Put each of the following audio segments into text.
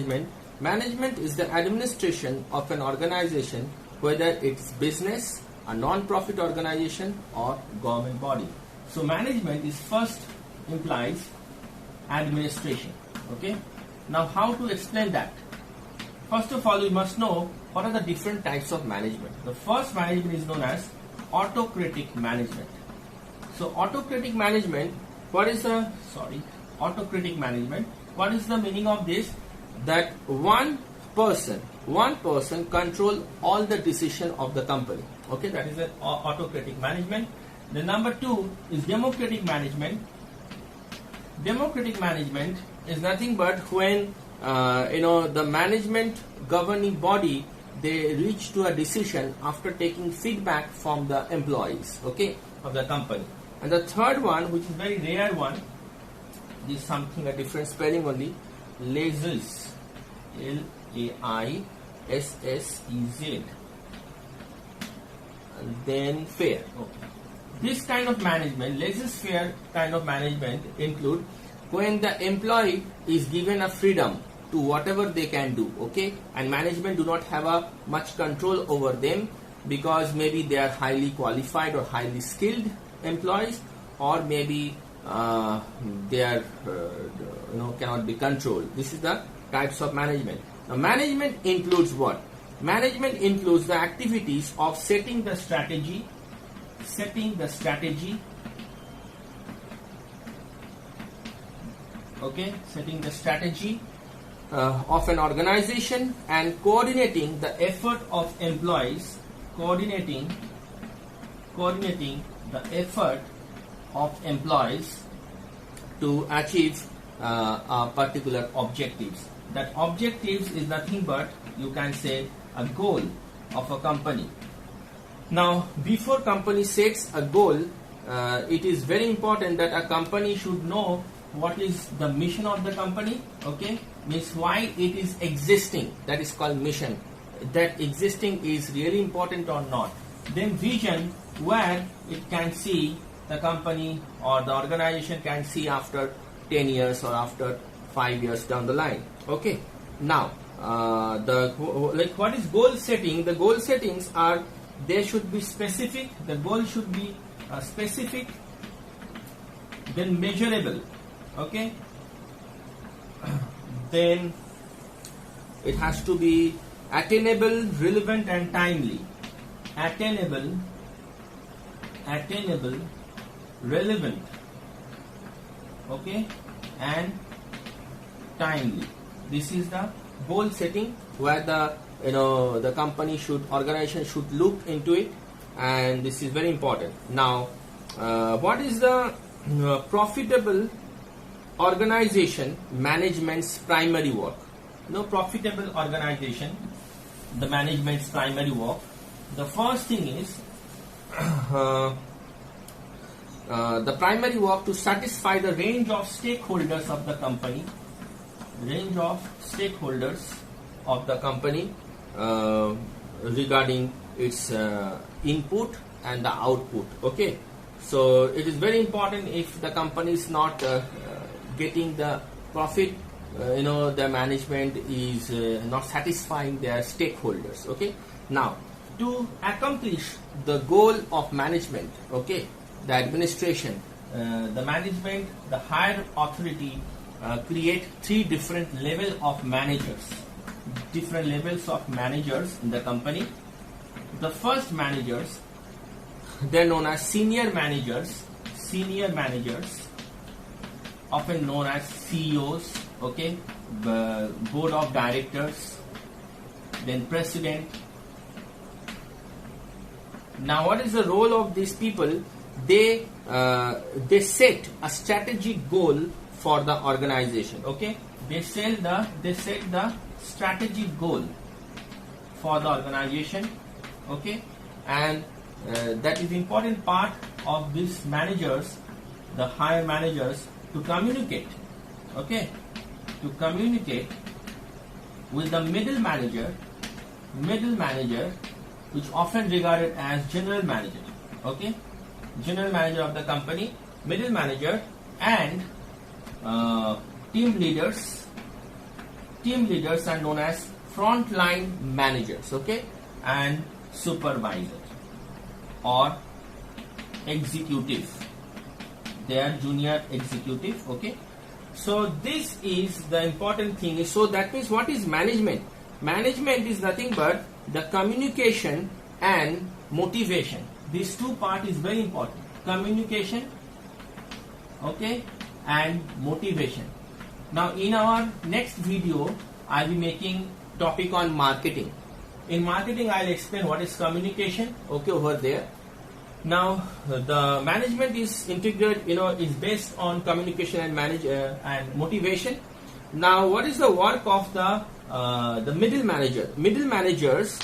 management? Management is the administration of an organization, whether it's business, a non-profit organization or government body. So management is first implies administration. Okay. Now how to explain that? First of all, we must know what are the different types of management. The first management is known as autocratic management. So autocratic management, autocratic management, what is the meaning of this? That one person control all the decision of the company. Okay, that is an autocratic management. The number two is democratic management. Democratic management is nothing but when the management governing body, they reach to a decision after taking feedback from the employees, okay, of the company. And the third one, which is very rare one, is something a different spelling only, laissez, L-A-I-S-S-E-Z, and then faire. Okay. This kind of management, laissez-faire kind of management, include when the employee is given a freedom to whatever they can do, okay, and management do not have a much control over them because maybe they are highly qualified or highly skilled employees, or maybe they are cannot be controlled. This is the types of management. Now management includes what? Management includes the activities of setting the strategy, okay, setting the strategy of an organization and coordinating the effort of employees, coordinating the effort of employees to achieve a particular objectives. That objectives is nothing but, you can say, a goal of a company. Now, before company sets a goal, it is very important that a company should know what is the mission of the company, okay, means why it is existing, that is called mission. That existing is really important or not. Then vision, where it can see the company or the organization can see after 10 years or after 5 years down the line. Okay. Now, what is goal setting? The goal settings are, they should be specific. The goal should be specific, then measurable. Okay. Then it has to be attainable, relevant, and timely. Attainable, relevant, okay, and timely. This is the goal setting where the organization should look into it, and this is very important. Now, what is the profitable organization management's primary work? Profitable organization, the management's primary work. The first thing is the primary work to satisfy the range of stakeholders of the company, regarding its input and the output. Okay, so it is very important. If the company is not getting the profit, the management is not satisfying their stakeholders. Okay, now to accomplish the goal of management, okay, the administration, the management, the higher authority create three different levels of managers in the company. The first managers, they are known as senior managers, often known as CEOs, okay, the board of directors, then president. Now, what is the role of these people? They set a strategic goal for the organization. Okay, they set the strategic goal for the organization. Okay, and that is important part of these managers, the higher managers, to communicate. Okay, to communicate with the middle manager, which often regarded as general manager. Okay, general manager of the company, middle manager, and team leaders team leaders are known as frontline managers, okay, and supervisors or executive. They are junior executive, okay. So this is the important thing. So that means what is management? Management is nothing but the communication and motivation. These two part is very important. Communication, okay, and motivation. Now in our next video, I'll be making topic on marketing. In marketing, I'll explain what is communication, okay, over there. Now the management is integrated, is based on communication and and motivation. Now what is the work of the middle manager? Middle managers,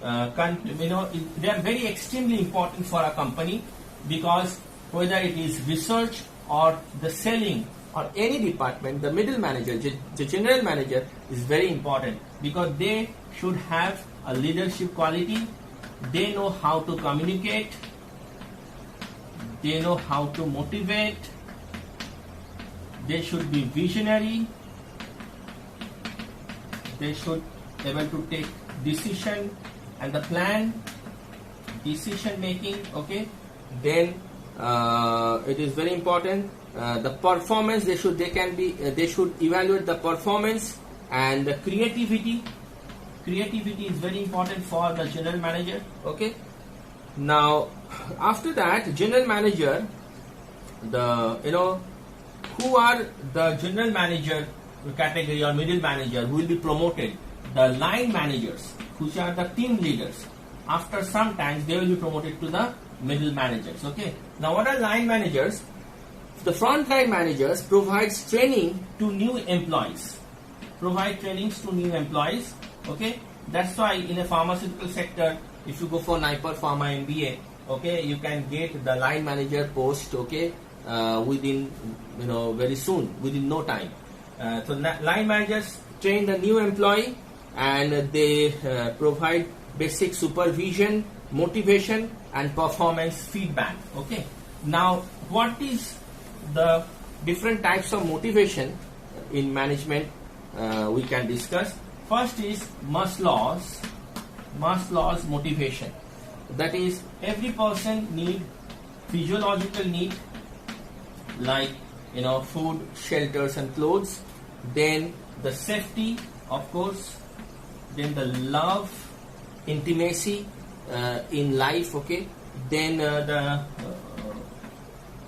they are very extremely important for a company, because whether it is research or the selling or any department, the middle manager, the general manager, is very important, because they should have a leadership quality. They know how to communicate. They know how to motivate. They should be visionary. They should be able to take decision and the plan, decision making, okay. Then it is very important, the performance. They should evaluate the performance, and the creativity. Creativity is very important for the general manager, okay. Now after that, general manager, who are the general manager category or middle manager who will be promoted? The line managers, which are the team leaders. After some time, they will be promoted to the middle managers, okay. Now what are line managers? The frontline managers provides training to new employees. Provide trainings to new employees, okay. That's why in a pharmaceutical sector, if you go for NIPER Pharma MBA, okay, you can get the line manager post, okay, within, very soon, within no time. So line managers train the new employee, and they provide basic supervision, motivation, and performance feedback, okay. Now what is the different types of motivation in management? We can discuss. First is Maslow's motivation. That is, every person need physiological need, like food, shelters and clothes. Then the safety, of course. Then the love, intimacy in life, okay. Then the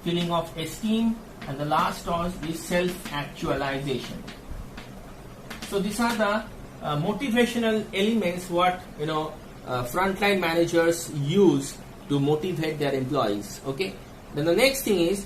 feeling of esteem, and the last one is self-actualization. So these are the motivational elements what frontline managers use to motivate their employees, okay. Then the next thing is